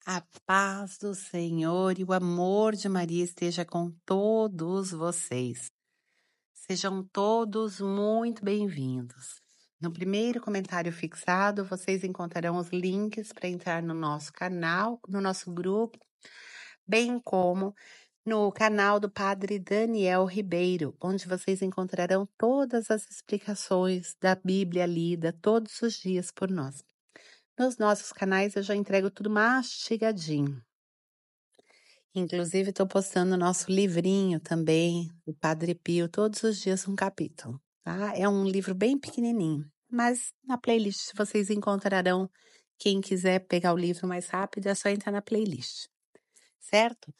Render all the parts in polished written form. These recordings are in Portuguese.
A paz do Senhor e o amor de Maria esteja com todos vocês. Sejam todos muito bem-vindos. No primeiro comentário fixado, vocês encontrarão os links para entrar no nosso canal, no nosso grupo, bem como no canal do Padre Daniel Ribeiro, onde vocês encontrarão todas as explicações da Bíblia lida todos os dias por nós. Nos nossos canais eu já entrego tudo mastigadinho. Inclusive, estou postando nosso livrinho também, o Padre Pio, todos os dias um capítulo, tá? É um livro bem pequenininho, mas na playlist vocês encontrarão. Quem quiser pegar o livro mais rápido, é só entrar na playlist, certo?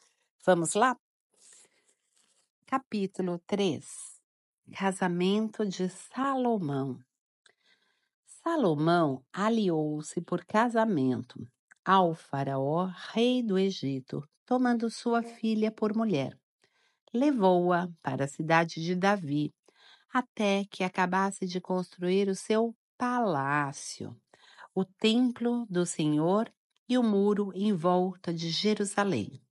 Vamos lá? Capítulo 3. Casamento de Salomão. Salomão aliou-se por casamento ao faraó, rei do Egito, tomando sua filha por mulher. Levou-a para a cidade de Davi, até que acabasse de construir o seu palácio, o templo do Senhor e o muro em volta de Jerusalém.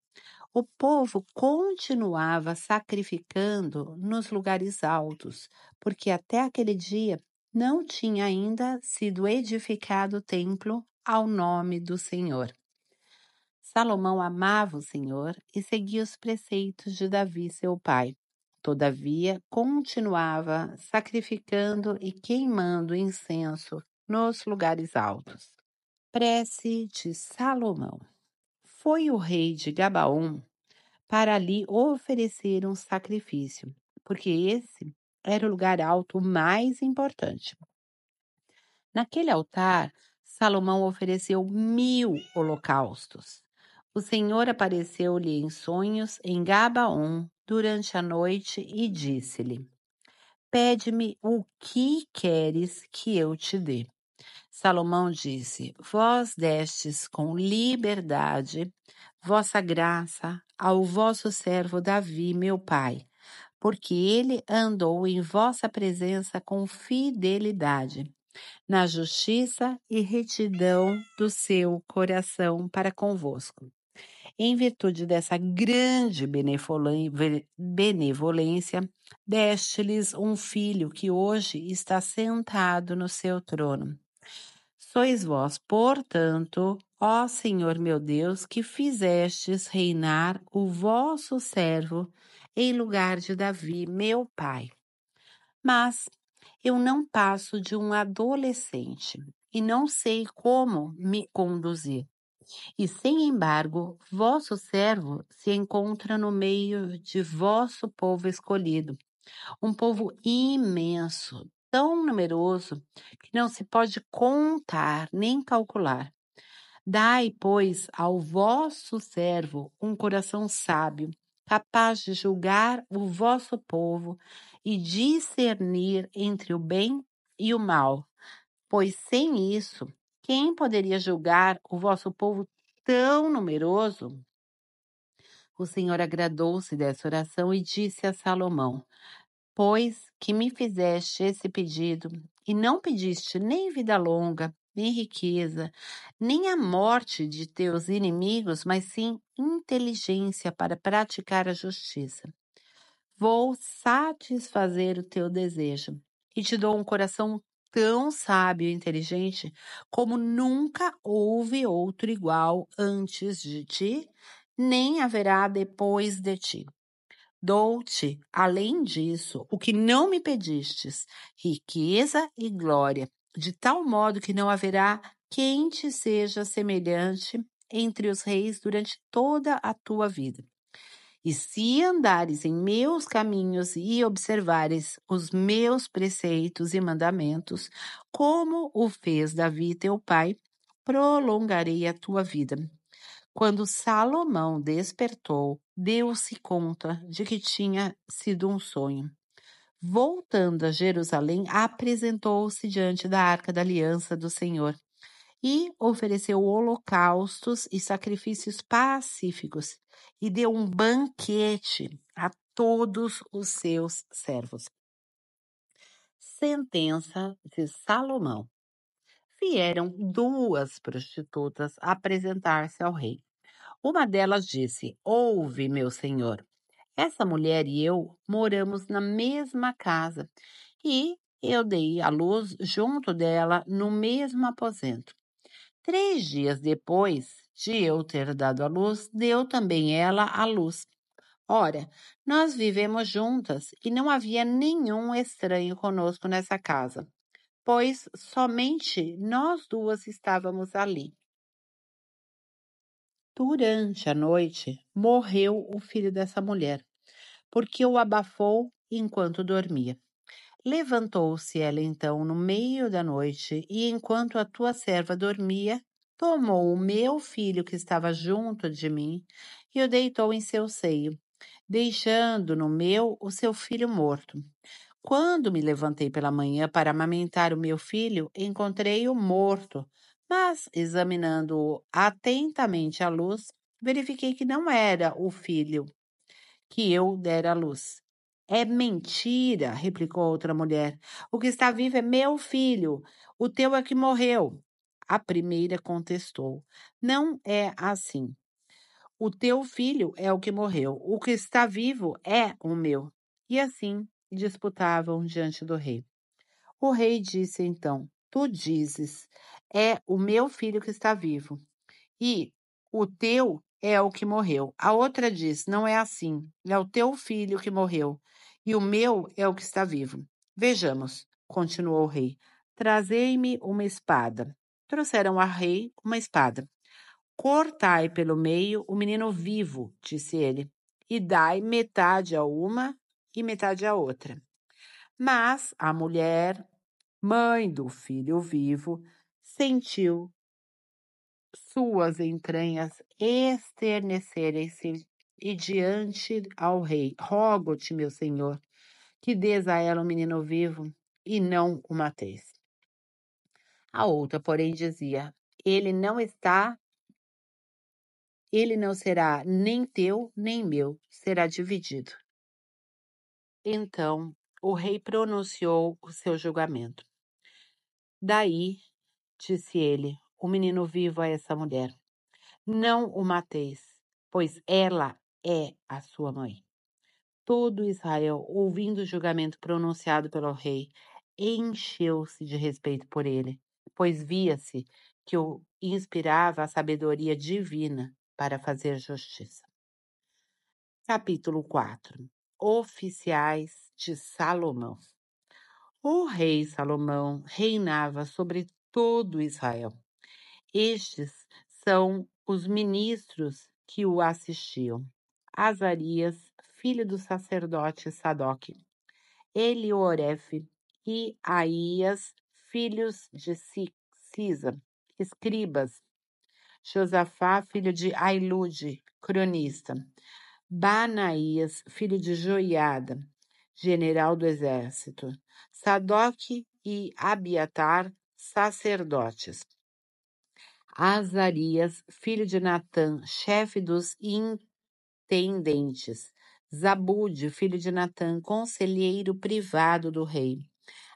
O povo continuava sacrificando nos lugares altos, porque até aquele dia não tinha ainda sido edificado o templo ao nome do Senhor. Salomão amava o Senhor e seguia os preceitos de Davi, seu pai. Todavia, continuava sacrificando e queimando incenso nos lugares altos. Prece de Salomão. Foi o rei de Gabaom para ali oferecer um sacrifício, porque esse era o lugar alto mais importante. Naquele altar, Salomão ofereceu 1000 holocaustos. O Senhor apareceu-lhe em sonhos em Gabaom durante a noite e disse-lhe: Pede-me o que queres que eu te dê. Salomão disse: Vós destes com liberdade vossa graça ao vosso servo Davi, meu pai, porque ele andou em vossa presença com fidelidade, na justiça e retidão do seu coração para convosco. Em virtude dessa grande benevolência, deste-lhes um filho que hoje está sentado no seu trono. Sois vós, portanto, ó Senhor meu Deus, que fizestes reinar o vosso servo em lugar de Davi, meu pai. Mas eu não passo de um adolescente e não sei como me conduzir. E, sem embargo, vosso servo se encontra no meio de vosso povo escolhido, um povo imenso, tão numeroso que não se pode contar nem calcular. Dai, pois, ao vosso servo um coração sábio, capaz de julgar o vosso povo e discernir entre o bem e o mal. Pois sem isso, quem poderia julgar o vosso povo tão numeroso? O Senhor agradou-se dessa oração e disse a Salomão: Pois que me fizeste esse pedido, e não pediste nem vida longa, nem riqueza, nem a morte de teus inimigos, mas sim inteligência para praticar a justiça. Vou satisfazer o teu desejo e te dou um coração tão sábio e inteligente como nunca houve outro igual antes de ti, nem haverá depois de ti. Dou-te, além disso, o que não me pedistes, riqueza e glória, de tal modo que não haverá quem te seja semelhante entre os reis durante toda a tua vida. E se andares em meus caminhos e observares os meus preceitos e mandamentos, como o fez Davi teu pai, prolongarei a tua vida. Quando Salomão despertou, deu-se conta de que tinha sido um sonho. Voltando a Jerusalém, apresentou-se diante da Arca da Aliança do Senhor e ofereceu holocaustos e sacrifícios pacíficos e deu um banquete a todos os seus servos. Sentença de Salomão. vieram 2 prostitutas apresentar-se ao rei. Uma delas disse: Ouve, meu senhor, essa mulher e eu moramos na mesma casa e eu dei à luz junto dela no mesmo aposento. 3 dias depois de eu ter dado à luz, deu também ela à luz. Ora, nós vivemos juntas e não havia nenhum estranho conosco nessa casa, pois somente nós 2 estávamos ali. Durante a noite, morreu o filho dessa mulher, porque o abafou enquanto dormia. Levantou-se ela então no meio da noite, e enquanto a tua serva dormia, tomou o meu filho que estava junto de mim e o deitou em seu seio, deixando no meu o seu filho morto. Quando me levantei pela manhã para amamentar o meu filho, encontrei-o morto, mas examinando-o atentamente à luz, verifiquei que não era o filho que eu dera à luz. É mentira, replicou outra mulher. O que está vivo é meu filho, o teu é que morreu. A primeira contestou: Não é assim. O teu filho é o que morreu, o que está vivo é o meu. E assim disputavam diante do rei. O rei disse então: Tu dizes, é o meu filho que está vivo, e o teu é o que morreu. A outra diz: Não é assim, é o teu filho que morreu, e o meu é o que está vivo. Vejamos, continuou o rei, trazei-me uma espada. Trouxeram ao rei uma espada. Cortai pelo meio o menino vivo, disse ele, e dai metade a uma e metade à outra. Mas a mulher, mãe do filho vivo, sentiu suas entranhas esternecerem-se e diante ao rei: Rogo-te, meu senhor, que dês a ela o menino vivo e não o mateis. A outra, porém, dizia: ele não será nem teu nem meu, será dividido. Então o rei pronunciou o seu julgamento. Daí, disse ele, o menino vivo a essa mulher: Não o mateis, pois ela é a sua mãe. Todo Israel, ouvindo o julgamento pronunciado pelo rei, encheu-se de respeito por ele, pois via-se que o inspirava a sabedoria divina para fazer justiça. Capítulo 4. Oficiais de Salomão. O rei Salomão reinava sobre todo Israel. Estes são os ministros que o assistiam: Azarias, filho do sacerdote Sadoque, Eliorefe e Aías, filhos de Cisa, escribas, Josafá, filho de Ailude, cronista, Banaías, filho de Joiada, general do exército, Sadoque e Abiatar, sacerdotes, Azarias, filho de Natã, chefe dos intendentes, Zabude, filho de Natã, conselheiro privado do rei,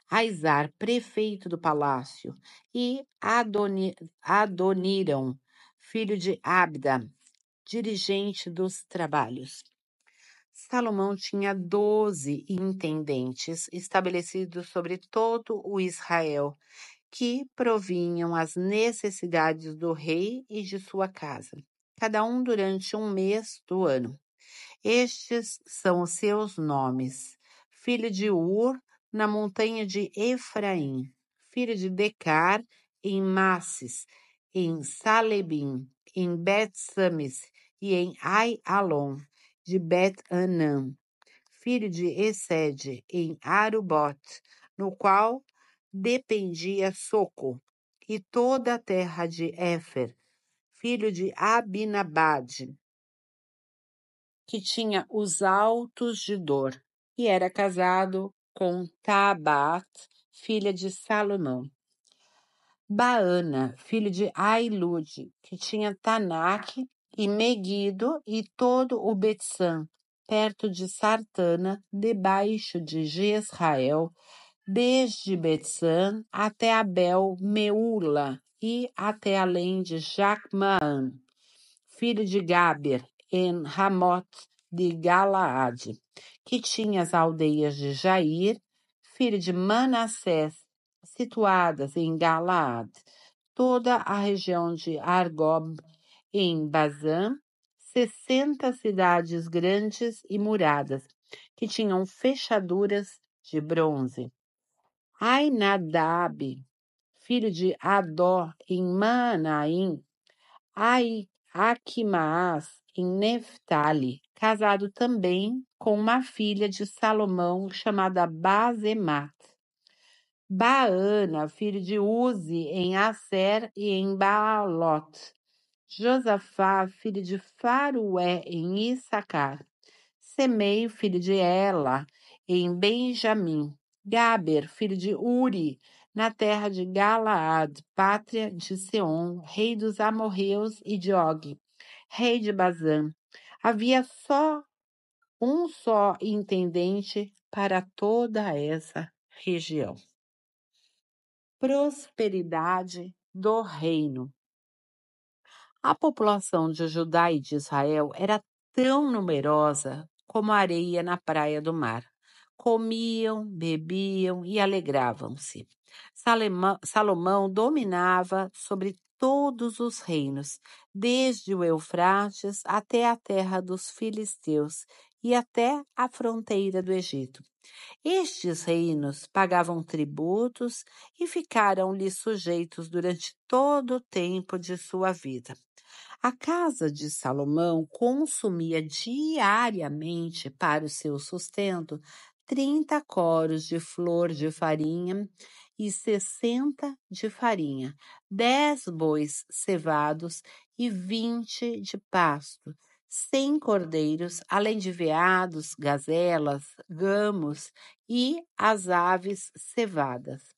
Aizar, prefeito do palácio, e Adoniram, filho de Abda, dirigente dos trabalhos. Salomão tinha 12 intendentes estabelecidos sobre todo o Israel, que provinham as necessidades do rei e de sua casa, cada um durante um mês do ano. Estes são os seus nomes: filho de Ur, na montanha de Efraim, filho de Decar, em Massis, em Salebim, em Bet-Sames e em Ai-Alon, de Bet-Anã, filho de Excede, em Arubot, no qual dependia Soco, e toda a terra de Éfer, filho de Abinabade, que tinha os altos de Dor, e era casado com Taabat, filha de Salomão. Baana, filho de Ailude, que tinha Tanak e Meguido e todo o Betsã, perto de Sartana, debaixo de Jezrael, desde Betsan até Abel-Meula e até além de Jacmaã, filho de Gaber, em Ramoth de Galaade, que tinha as aldeias de Jair, filho de Manassés, situadas em Galaad, toda a região de Argob, em Bazã, 60 cidades grandes e muradas, que tinham fechaduras de bronze. Ainadab, filho de Adó, em Manaim, Aquimaas, em Neftali, casado também com uma filha de Salomão chamada Basemat. Baana, filho de Uzi, em Aser e em Baalot. Josafá, filho de Farué, em Issacar. Semei, filho de Ela, em Benjamim. Gaber, filho de Uri, na terra de Galaad, pátria de Seom, rei dos amorreus, e de Og, rei de Bazã. Havia um só intendente para toda essa região. Prosperidade do reino. A população de Judá e de Israel era tão numerosa como a areia na praia do mar. Comiam, bebiam e alegravam-se. Salomão dominava sobre todos os reinos, desde o Eufrates até a terra dos filisteus e até a fronteira do Egito. Estes reinos pagavam tributos e ficaram-lhe sujeitos durante todo o tempo de sua vida. A casa de Salomão consumia diariamente para o seu sustento 30 coros de flor de farinha e 60 de farinha, 10 bois cevados e 20 de pasto, 100 cordeiros, além de veados, gazelas, gamos e as aves cevadas.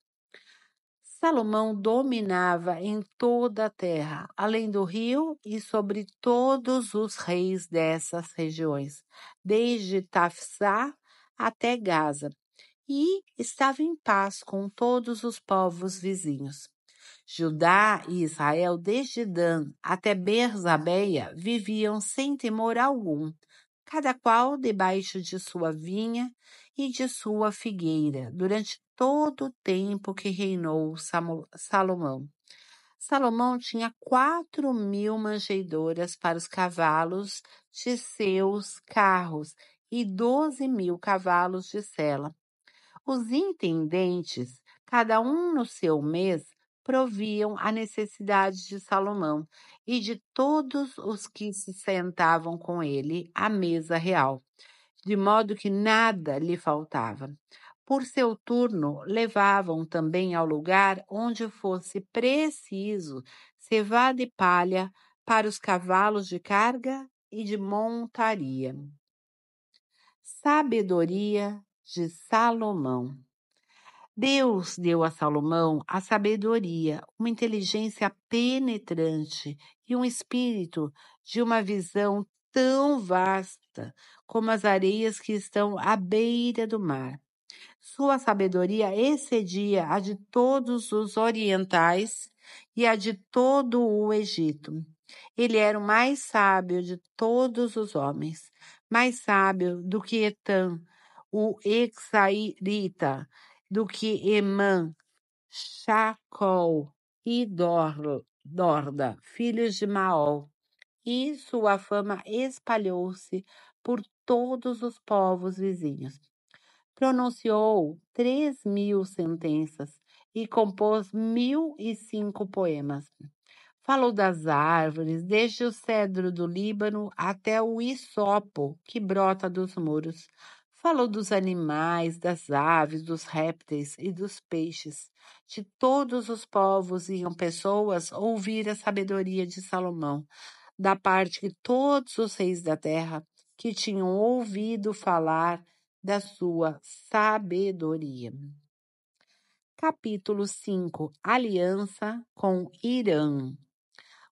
Salomão dominava em toda a terra, além do rio e sobre todos os reis dessas regiões, desde Tafsá até Gaza, e estava em paz com todos os povos vizinhos. Judá e Israel, desde Dan até Berzabeia, viviam sem temor algum, cada qual debaixo de sua vinha e de sua figueira, durante todo o tempo que reinou Salomão. Salomão tinha 4.000 manjeidoras para os cavalos de seus carros e 12.000 cavalos de sela. Os intendentes, cada um no seu mês, proviam a necessidade de Salomão e de todos os que se sentavam com ele à mesa real, de modo que nada lhe faltava. Por seu turno, levavam também ao lugar onde fosse preciso cevada e palha para os cavalos de carga e de montaria. Sabedoria de Salomão. Deus deu a Salomão a sabedoria, uma inteligência penetrante e um espírito de uma visão tão vasta como as areias que estão à beira do mar. Sua sabedoria excedia a de todos os orientais e a de todo o Egito. Ele era o mais sábio de todos os homens, mais sábio do que Etã, o Exairita, do que Emã, Chacol e Dorda, filhos de Maol. E sua fama espalhou-se por todos os povos vizinhos. Pronunciou 3.000 sentenças e compôs 1.005 poemas. Falou das árvores, desde o cedro do Líbano até o hisopo que brota dos muros. Falou dos animais, das aves, dos répteis e dos peixes. De todos os povos iam pessoas ouvir a sabedoria de Salomão, da parte que todos os reis da terra que tinham ouvido falar da sua sabedoria. Capítulo 5. Aliança com Irã.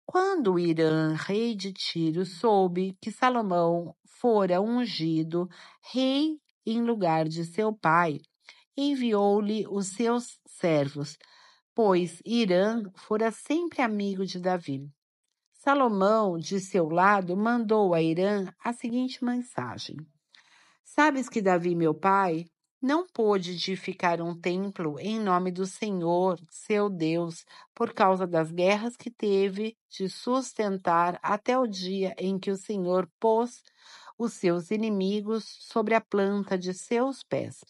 Quando Irã, rei de Tiro, soube que Salomão fora ungido rei em lugar de seu pai enviou-lhe os seus servos, pois Hirã fora sempre amigo de Davi. Salomão, de seu lado, mandou a Hirã a seguinte mensagem: Sabes que Davi, meu pai, não pôde edificar um templo em nome do Senhor, seu Deus, por causa das guerras que teve de sustentar até o dia em que o Senhor pôs os seus inimigos sobre a planta de seus pés.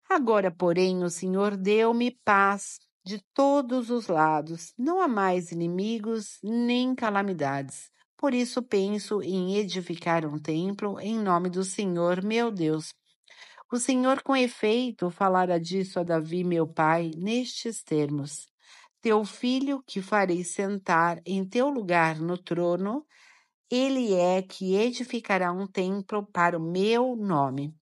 Agora, porém, o Senhor deu-me paz de todos os lados. Não há mais inimigos nem calamidades. Por isso penso em edificar um templo em nome do Senhor, meu Deus. O Senhor, com efeito, falara disso a Davi, meu pai, nestes termos: Teu filho, que farei sentar em teu lugar no trono, ele é que edificará um templo para o meu nome.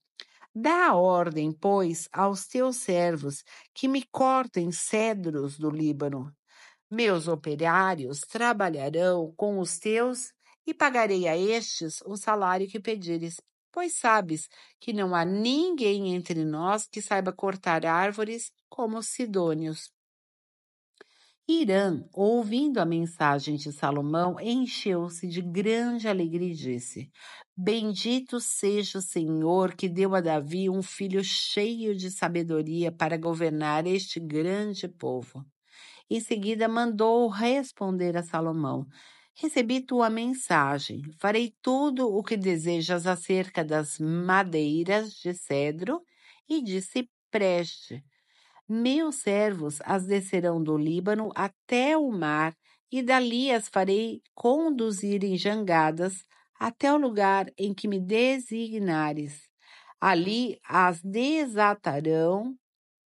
Dá ordem, pois, aos teus servos que me cortem cedros do Líbano. Meus operários trabalharão com os teus e pagarei a estes o salário que pedires, pois sabes que não há ninguém entre nós que saiba cortar árvores como os sidônios. Hirã, ouvindo a mensagem de Salomão, encheu-se de grande alegria e disse: Bendito seja o Senhor que deu a Davi um filho cheio de sabedoria para governar este grande povo. Em seguida mandou responder a Salomão: Recebi tua mensagem, farei tudo o que desejas acerca das madeiras de cedro e de cipreste. Meus servos as descerão do Líbano até o mar, e dali as farei conduzir em jangadas até o lugar em que me designares. Ali as desatarão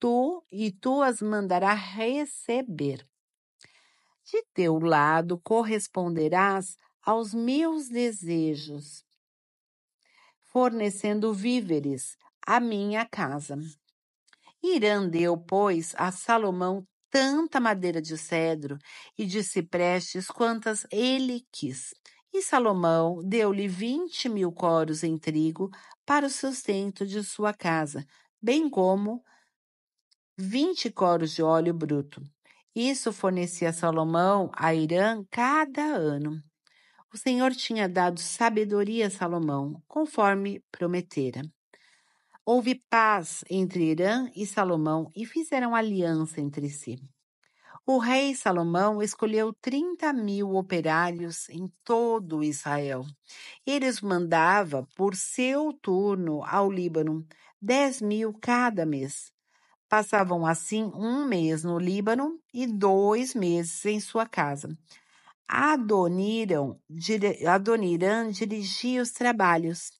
tu as mandarás receber. De teu lado corresponderás aos meus desejos, fornecendo víveres à minha casa. Hirã deu, pois, a Salomão tanta madeira de cedro e de ciprestes quantas ele quis. E Salomão deu-lhe 20.000 coros em trigo para o sustento de sua casa, bem como 20 coros de óleo bruto. Isso fornecia Salomão a Hirã cada ano. O Senhor tinha dado sabedoria a Salomão, conforme prometera. Houve paz entre Hirã e Salomão e fizeram aliança entre si. O rei Salomão escolheu 30.000 operários em todo Israel. Eles mandava por seu turno ao Líbano, 10.000 cada mês. Passavam assim um mês no Líbano e 2 meses em sua casa. Adoniram dirigia os trabalhos.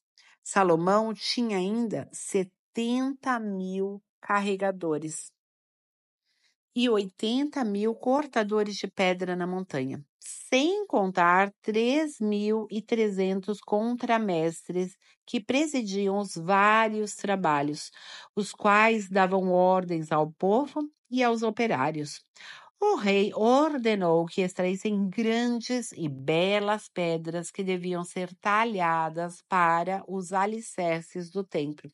Salomão tinha ainda 70.000 carregadores e 80.000 cortadores de pedra na montanha, sem contar 3.300 contramestres que presidiam os vários trabalhos, os quais davam ordens ao povo e aos operários. O rei ordenou que extraíssem grandes e belas pedras que deviam ser talhadas para os alicerces do templo.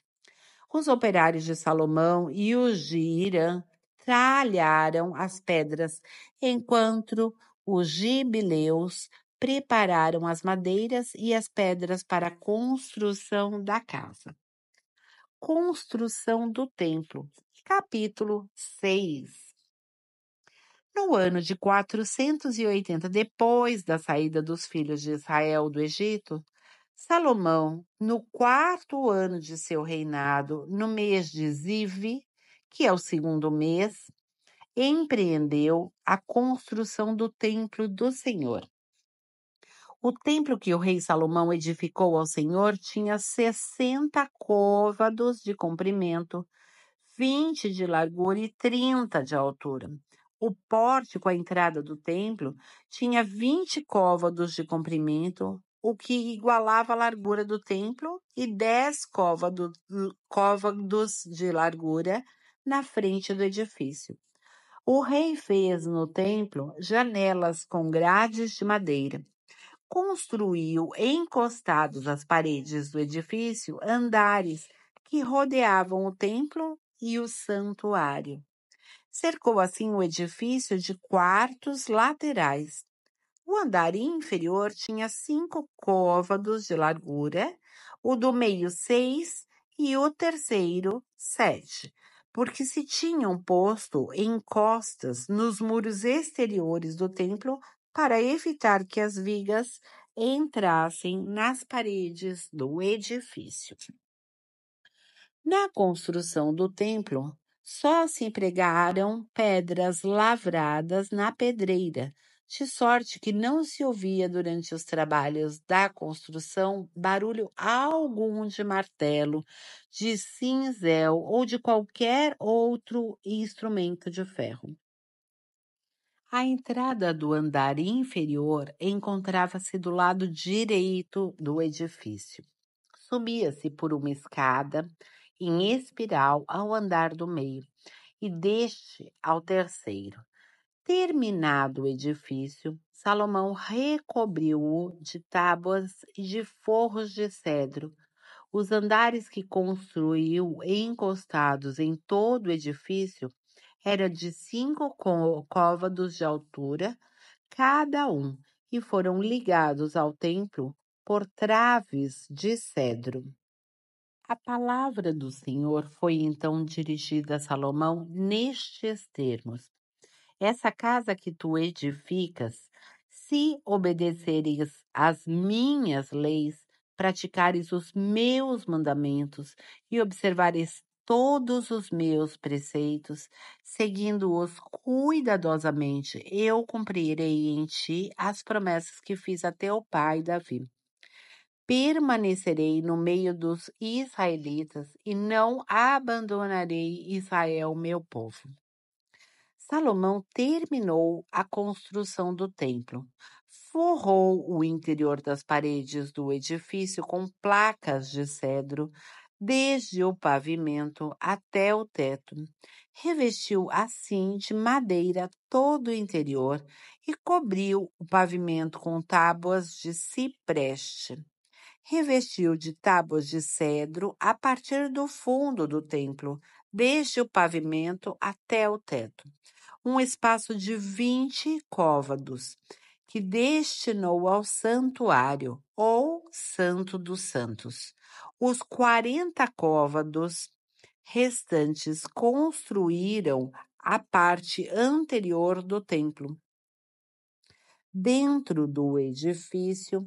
Os operários de Salomão e os de Hirã talharam as pedras, enquanto os gibileus prepararam as madeiras e as pedras para a construção da casa. Construção do templo. Capítulo 6. No ano de 480 depois da saída dos filhos de Israel do Egito, Salomão, no 4º ano de seu reinado, no mês de Ziv, que é o 2º mês, empreendeu a construção do templo do Senhor. O templo que o rei Salomão edificou ao Senhor tinha 60 côvados de comprimento, 20 de largura e 30 de altura. O pórtico à entrada do templo tinha 20 côvados de comprimento, o que igualava a largura do templo, e 10 côvados de largura na frente do edifício. O rei fez no templo janelas com grades de madeira. Construiu, encostados às paredes do edifício, andares que rodeavam o templo e o santuário. Cercou assim o edifício de quartos laterais. O andar inferior tinha 5 côvados de largura, o do meio 6 e o terceiro 7, porque se tinham posto encostas nos muros exteriores do templo para evitar que as vigas entrassem nas paredes do edifício. Na construção do templo, só se empregaram pedras lavradas na pedreira, de sorte que não se ouvia durante os trabalhos da construção barulho algum de martelo, de cinzel ou de qualquer outro instrumento de ferro. A entrada do andar inferior encontrava-se do lado direito do edifício. Subia-se por uma escada em espiral ao andar do meio e deste ao terceiro. Terminado o edifício, Salomão recobriu-o de tábuas e de forros de cedro. Os andares que construiu encostados em todo o edifício eram de 5 côvados de altura cada um e foram ligados ao templo por traves de cedro. A palavra do Senhor foi então dirigida a Salomão nestes termos: essa casa que tu edificas, se obedeceres às minhas leis, praticares os meus mandamentos e observares todos os meus preceitos, seguindo-os cuidadosamente, eu cumprirei em ti as promessas que fiz a teu pai Davi. Permanecerei no meio dos israelitas e não abandonarei Israel, meu povo. Salomão terminou a construção do templo. Forrou o interior das paredes do edifício com placas de cedro, desde o pavimento até o teto. Revestiu assim de madeira todo o interior e cobriu o pavimento com tábuas de cipreste. Revestiu de tábuas de cedro a partir do fundo do templo, desde o pavimento até o teto, um espaço de 20 côvados, que destinou ao santuário, ou Santo dos Santos. Os 40 côvados restantes construíram a parte anterior do templo. Dentro do edifício,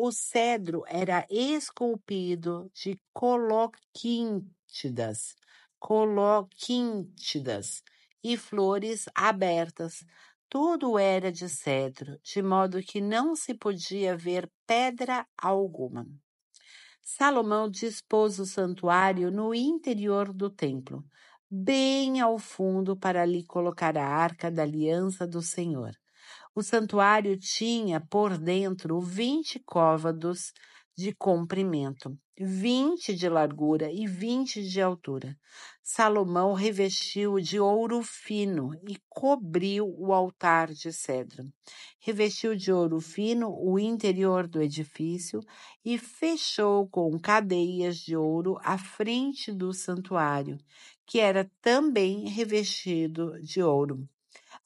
o cedro era esculpido de coloquíntidas e flores abertas. Tudo era de cedro, de modo que não se podia ver pedra alguma. Salomão dispôs o santuário no interior do templo, bem ao fundo para ali colocar a arca da aliança do Senhor. O santuário tinha por dentro 20 côvados de comprimento, 20 de largura e 20 de altura. Salomão revestiu de ouro fino e cobriu o altar de cedro. Revestiu de ouro fino o interior do edifício e fechou com cadeias de ouro a frente do santuário, que era também revestido de ouro.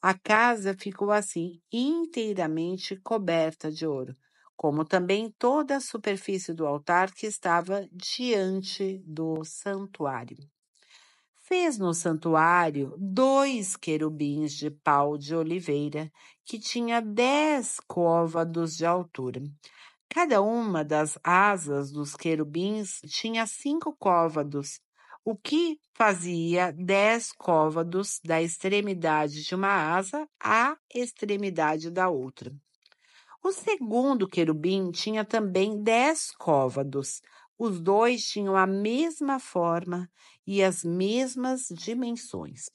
A casa ficou assim inteiramente coberta de ouro, como também toda a superfície do altar que estava diante do santuário. Fez no santuário 2 querubins de pau de oliveira, que tinha 10 côvados de altura. Cada uma das asas dos querubins tinha 5 côvados, o que fazia 10 côvados da extremidade de uma asa à extremidade da outra. O segundo querubim tinha também 10 côvados. Os dois tinham a mesma forma e as mesmas dimensões.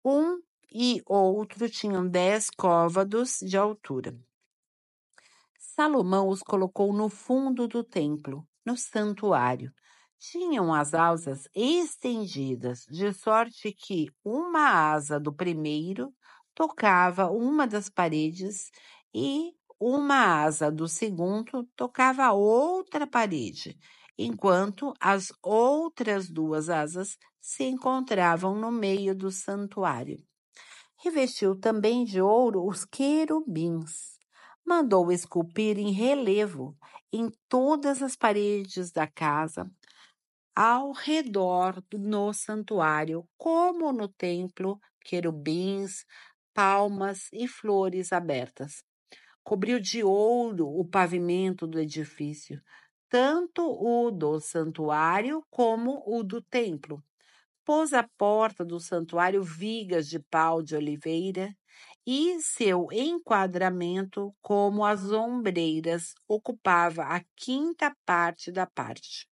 Um e outro tinham 10 côvados de altura. Salomão os colocou no fundo do templo, no santuário. Tinham as asas estendidas, de sorte que uma asa do primeiro tocava uma das paredes e uma asa do segundo tocava outra parede. enquanto as outras 2 asas se encontravam no meio do santuário. Revestiu também de ouro os querubins. Mandou esculpir em relevo em todas as paredes da casa, ao redor no santuário, como no templo, querubins, palmas e flores abertas. Cobriu de ouro o pavimento do edifício, tanto o do santuário como o do templo. Pôs à porta do santuário vigas de pau de oliveira e seu enquadramento, como as ombreiras, ocupava a 5ª parte da parte.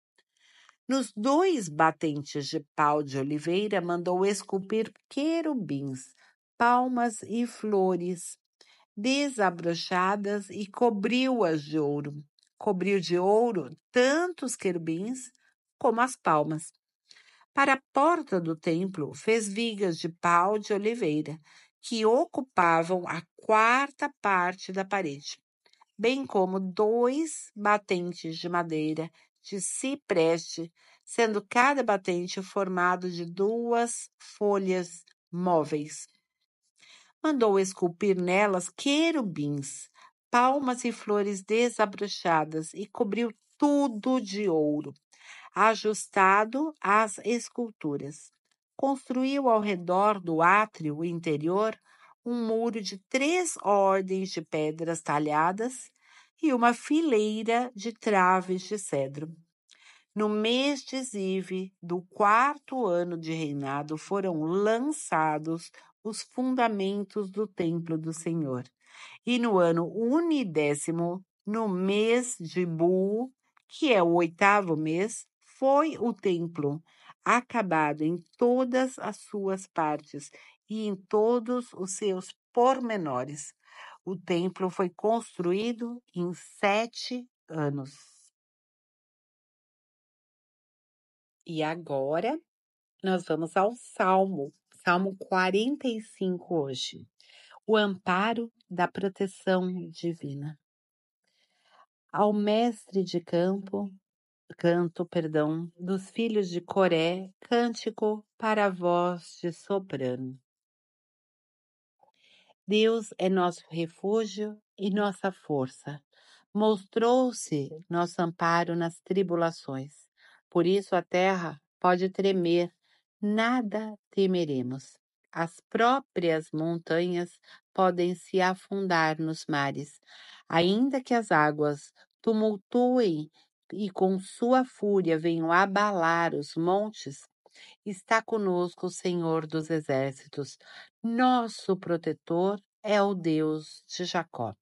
Nos 2 batentes de pau de oliveira mandou esculpir querubins, palmas e flores desabrochadas e cobriu-as de ouro. Cobriu de ouro tanto os querubins como as palmas. Para a porta do templo, fez vigas de pau de oliveira, que ocupavam a 4ª parte da parede, bem como 2 batentes de madeira de cipreste, sendo cada batente formado de 2 folhas móveis. Mandou esculpir nelas querubins, palmas e flores desabrochadas e cobriu tudo de ouro, ajustado às esculturas. Construiu ao redor do átrio interior um muro de 3 ordens de pedras talhadas e uma fileira de traves de cedro. No mês de Zive do 4º ano de reinado foram lançados os fundamentos do templo do Senhor. E no ano 11º, no mês de Bul, que é o 8º mês, foi o templo acabado em todas as suas partes e em todos os seus pormenores. O templo foi construído em 7 anos. E agora nós vamos ao Salmo 45 hoje. O amparo da proteção divina. Ao mestre de canto, dos filhos de Coré, cântico para a voz de soprano. Deus é nosso refúgio e nossa força. Mostrou-se nosso amparo nas tribulações. Por isso a terra pode tremer, nada temeremos. As próprias montanhas podem se afundar nos mares, ainda que as águas tumultuem e com sua fúria venham abalar os montes. Está conosco o Senhor dos Exércitos. Nosso protetor é o Deus de Jacó.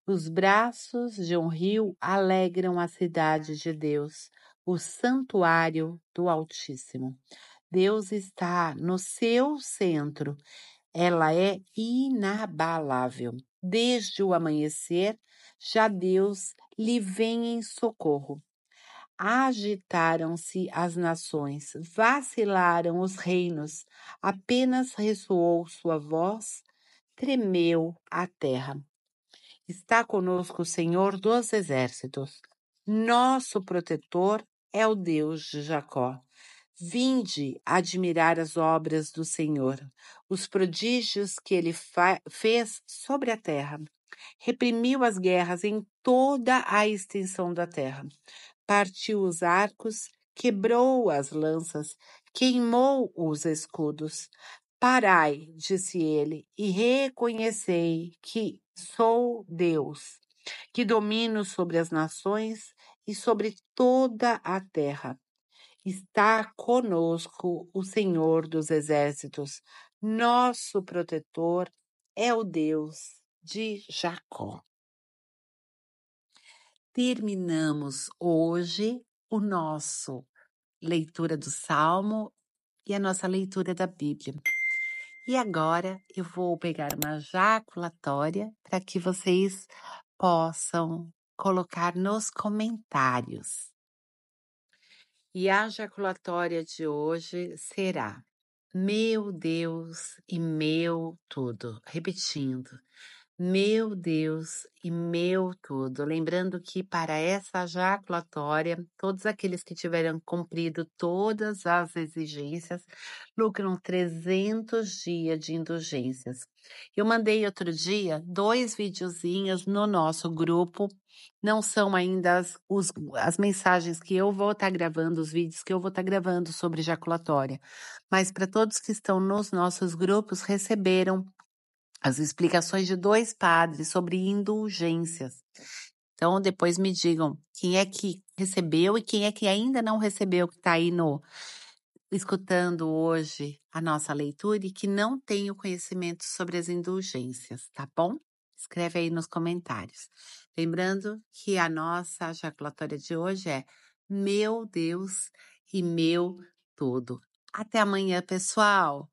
Os braços de um rio alegram a cidade de Deus, o santuário do Altíssimo. Deus está no seu centro. Ela é inabalável. Desde o amanhecer, já Deus lhe vem em socorro. Agitaram-se as nações, vacilaram os reinos, apenas ressoou sua voz, tremeu a terra. Está conosco o Senhor dos Exércitos. Nosso protetor é o Deus de Jacó. Vinde admirar as obras do Senhor, os prodígios que ele fez sobre a terra. Reprimiu as guerras em toda a extensão da terra. Partiu os arcos, quebrou as lanças, queimou os escudos. Parai, disse ele, e reconhecei que sou Deus, que domino sobre as nações e sobre toda a terra. Está conosco o Senhor dos Exércitos, nosso protetor é o Deus de Jacó. Terminamos hoje o nosso leitura do Salmo e a nossa leitura da Bíblia. E agora eu vou pegar uma jaculatória para que vocês possam colocar nos comentários. E a jaculatória de hoje será: meu Deus e meu tudo. Repetindo. meu Deus e meu tudo. Lembrando que para essa jaculatória, todos aqueles que tiveram cumprido todas as exigências lucram 300 dias de indulgências. Eu mandei outro dia 2 videozinhos no nosso grupo. Não são ainda as mensagens que eu vou estar gravando, os vídeos que eu vou estar gravando sobre jaculatória. Mas para todos que estão nos nossos grupos, receberam as explicações de 2 padres sobre indulgências. Então, depois me digam quem é que recebeu e quem é que ainda não recebeu, que está aí escutando hoje a nossa leitura e que não tem o conhecimento sobre as indulgências, tá bom? Escreve aí nos comentários. Lembrando que a nossa jaculatória de hoje é meu Deus e meu tudo. Até amanhã, pessoal!